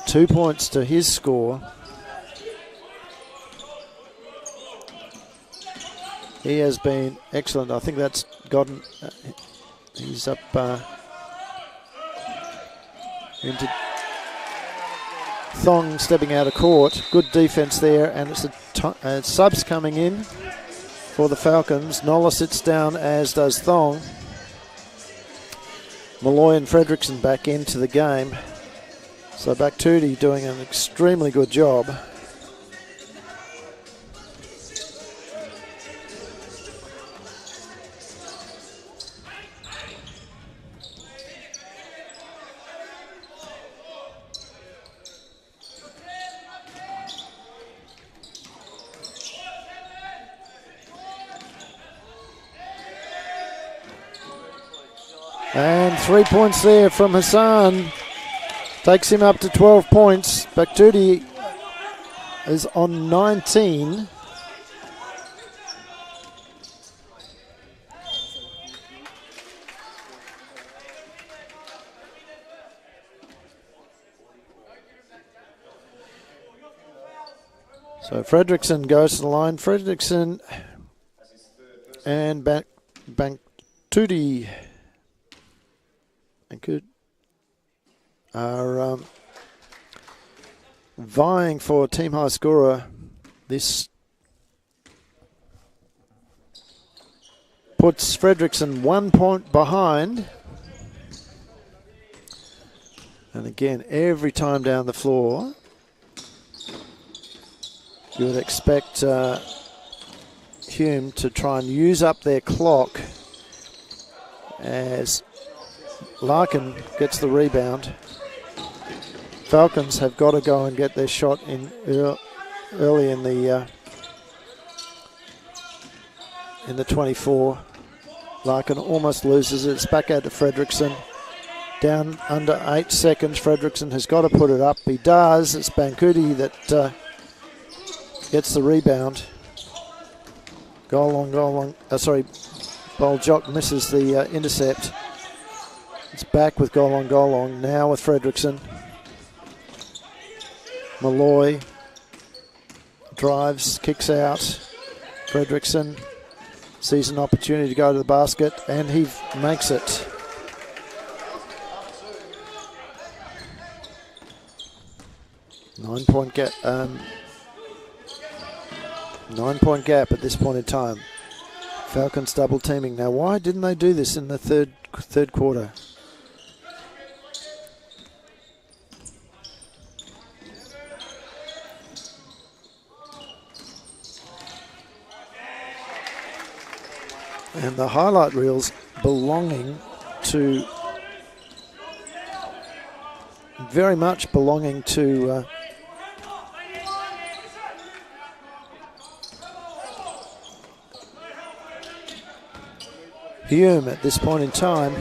A: 2 points to his score. He has been excellent. I think that's gotten, he's up into Thong stepping out of court. Good defense there, and it's subs coming in for the Falcons. Nola sits down, as does Thong. Malloy and Fredrickson back into the game. So Baktudi doing an extremely good job. And 3 points there from Hassan. Takes him up to 12 points. Baktudi is on 19. So Fredrickson goes to the line. Fredrickson and Baktudi are vying for team high scorer. This puts Fredrickson 1 point behind. And again, every time down the floor, you would expect Hume to try and use up their clock as Larkin gets the rebound. Falcons have got to go and get their shot in early in the 24. Larkin almost loses it. It's back out to Fredrickson. Down under 8 seconds. Fredrickson has got to put it up. He does. It's Baktudi that gets the rebound. Boljok misses the intercept. It's back with Golong. Now with Fredrickson. Malloy drives, kicks out. Fredrickson sees an opportunity to go to the basket, and he makes it. Nine-point gap at this point in time. Falcons double teaming. Now, why didn't they do this in the third quarter? And the highlight reels very much belonging to Hume at this point in time.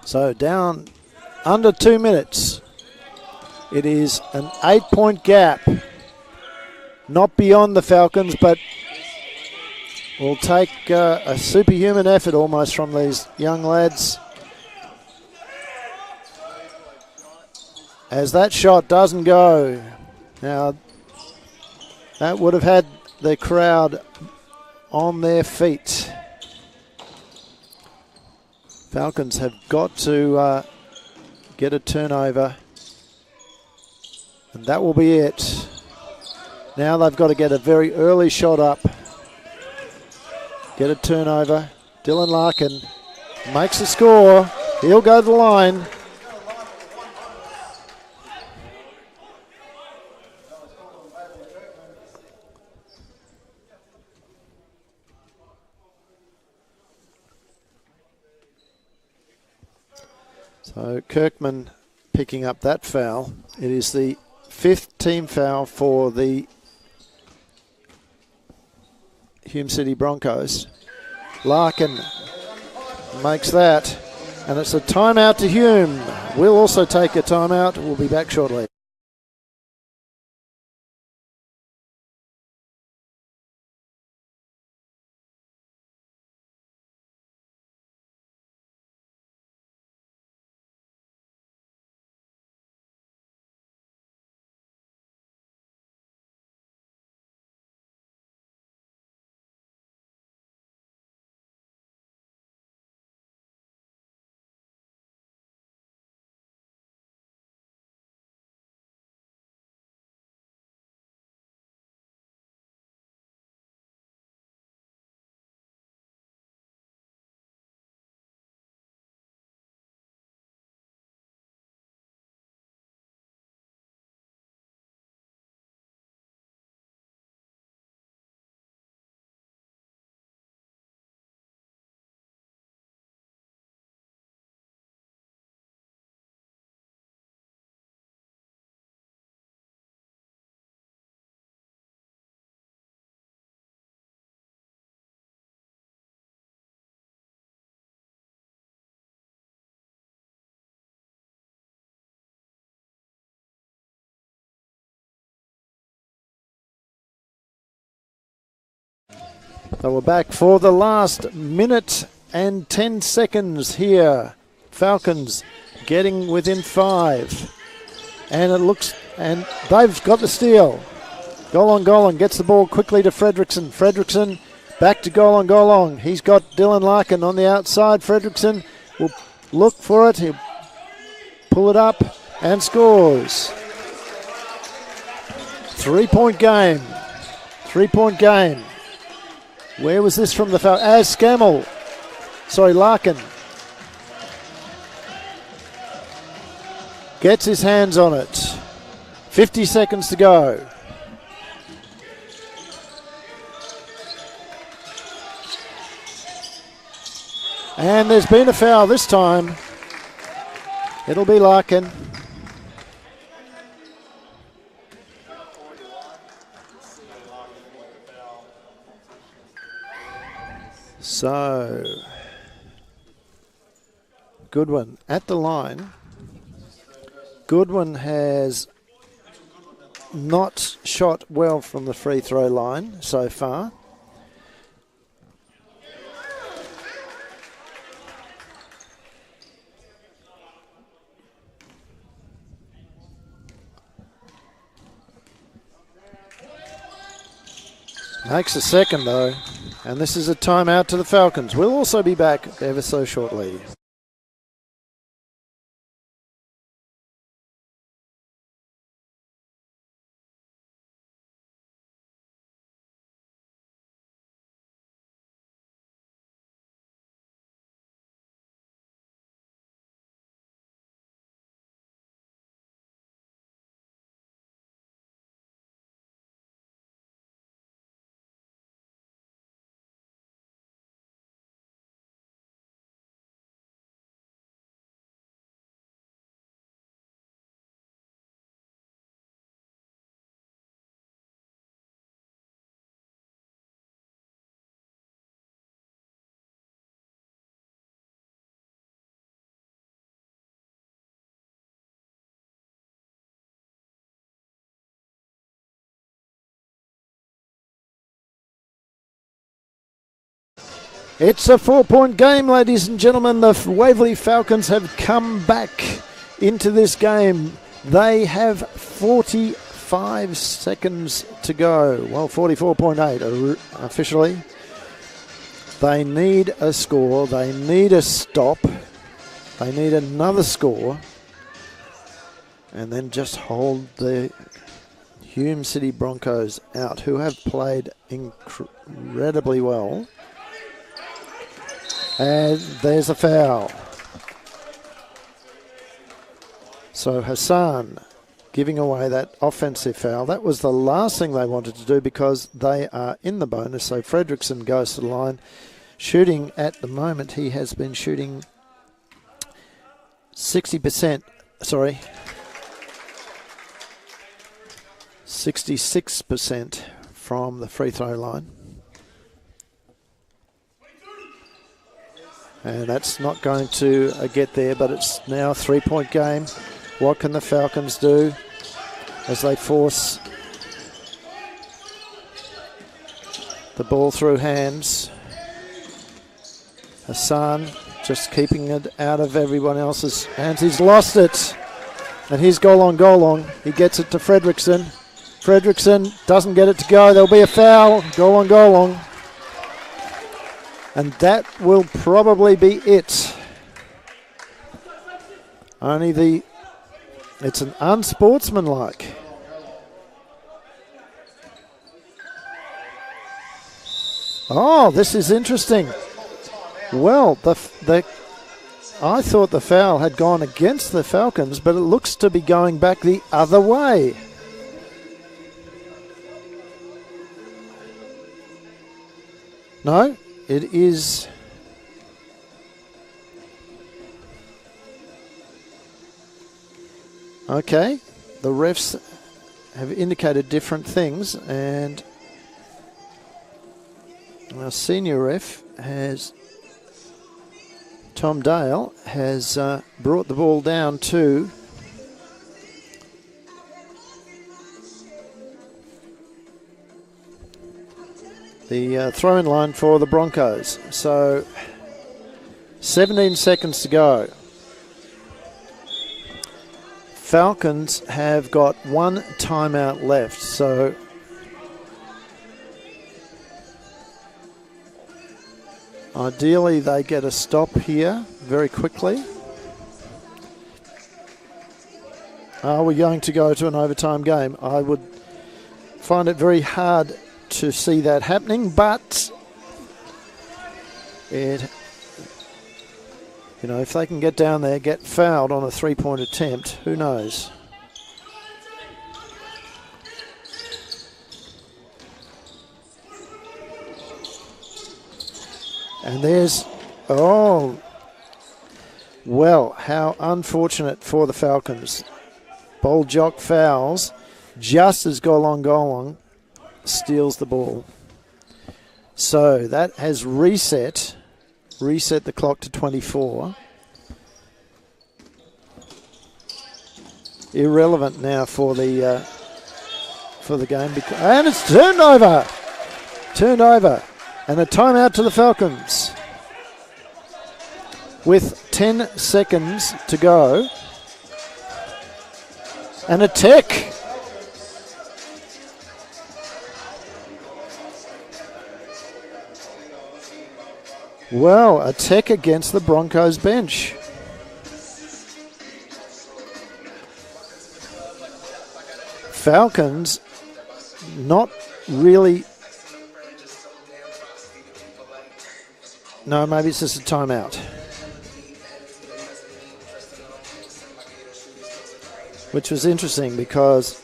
A: So down under 2 minutes. It is an 8-point gap. Not beyond the Falcons, but will take a superhuman effort almost from these young lads. as that shot doesn't go. Now, that would have had the crowd on their feet. Falcons have got to get a turnover, and that will be it. Now they've got to get a very early shot up, get a turnover. Dylan Larkin makes the score. He'll go to the line. So Kirkman picking up that foul. It is the 5th team foul for the Hume City Broncos. Larkin makes that, and it's a timeout to Hume. We'll also take a timeout. We'll be back shortly. So we're back for the last minute and 10 seconds here. Falcons getting within 5. And it looks, and they've got the steal. Golong gets the ball quickly to Fredrickson. Fredrickson back to Golong. He's got Dylan Larkin on the outside. Fredrickson will look for it. He'll pull it up and scores. 3-point game. 3-point game. Where was this from the foul? Larkin gets his hands on it. 50 seconds to go. And there's been a foul this time. It'll be Larkin. So, Goodwin at the line. Goodwin has not shot well from the free throw line so far. Makes a second though. And this is a timeout to the Falcons. We'll also be back ever so shortly. It's a 4-point game, ladies and gentlemen. The Waverley Falcons have come back into this game. They have 45 seconds to go. Well, 44.8 officially. They need a score. They need a stop. They need another score. And then just hold the Hume City Broncos out, who have played incredibly well. And there's a foul. So Hassan giving away that offensive foul. That was the last thing they wanted to do because they are in the bonus. So Fredrickson goes to the line. Shooting at the moment, he has been shooting 66% from the free throw line. And that's not going to get there, but it's now a 3-point game. What can the Falcons do as they force the ball through hands? Hassan just keeping it out of everyone else's hands. He's lost it. And here's Golong. He gets it to Fredrickson. Fredrickson doesn't get it to go. There'll be a foul. Golong. And that will probably be it. It's an unsportsmanlike. Oh, this is interesting. Well, I thought the foul had gone against the Falcons, but it looks to be going back the other way. No, it is. Okay, the refs have indicated different things, and our senior ref Tom Dale has brought the ball down to the throw-in line for the Broncos. So 17 seconds to go. Falcons have got one timeout left, so ideally they get a stop here very quickly. Are we going to go to an overtime game? I would find it very hard to see that happening, but if they can get down there, get fouled on a three-point attempt, who knows? And there's, well, how unfortunate for the Falcons. Boljock fouls just as Golong steals the ball. So that has reset the clock to 24. Irrelevant now for the game, and it's turned over, and a timeout to the Falcons with 10 seconds to go, and a tech. Well, a tech against the Broncos bench. Falcons not really. No, maybe it's just a timeout. Which was interesting because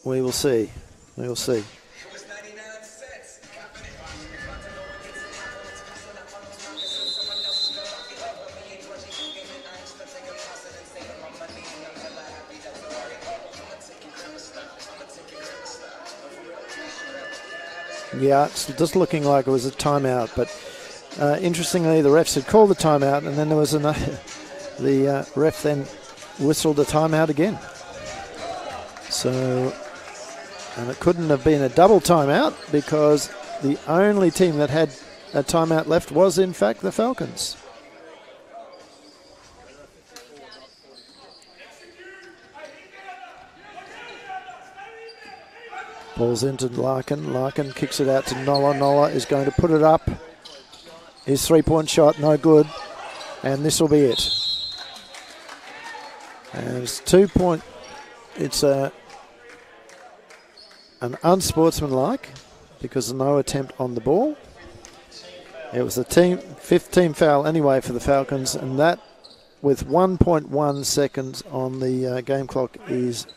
A: we will see. Yeah, it's just looking like it was a timeout, but interestingly, the refs had called the timeout, and then there was the ref then whistled a timeout again. So, and it couldn't have been a double timeout because the only team that had a timeout left was, in fact, the Falcons. Ball's into Larkin. Larkin kicks it out to Nola. Nola is going to put it up. His three-point shot, no good. And this will be it. And it's 2 point. It's an unsportsmanlike because of no attempt on the ball. It was the fifth team foul anyway for the Falcons, and that with 1.1 seconds on the game clock is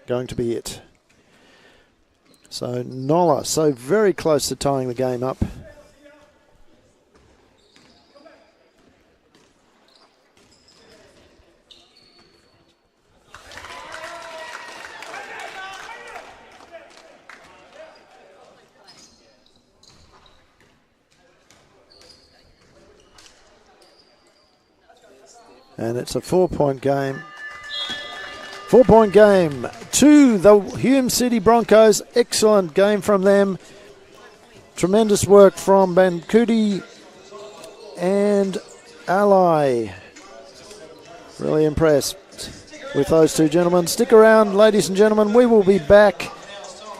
A: going to be it. So Nola, so very close to tying the game up. And it's a 4-point game. 4-point game to the Hume City Broncos. Excellent game from them. Tremendous work from Bancuti and Ally. Really impressed with those two gentlemen. Stick around, ladies and gentlemen. We will be back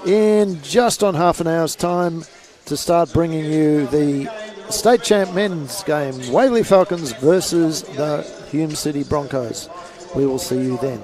A: in just on half an hour's time to start bringing you the state champ men's game. Waverley Falcons versus the Hume City Broncos. We will see you then.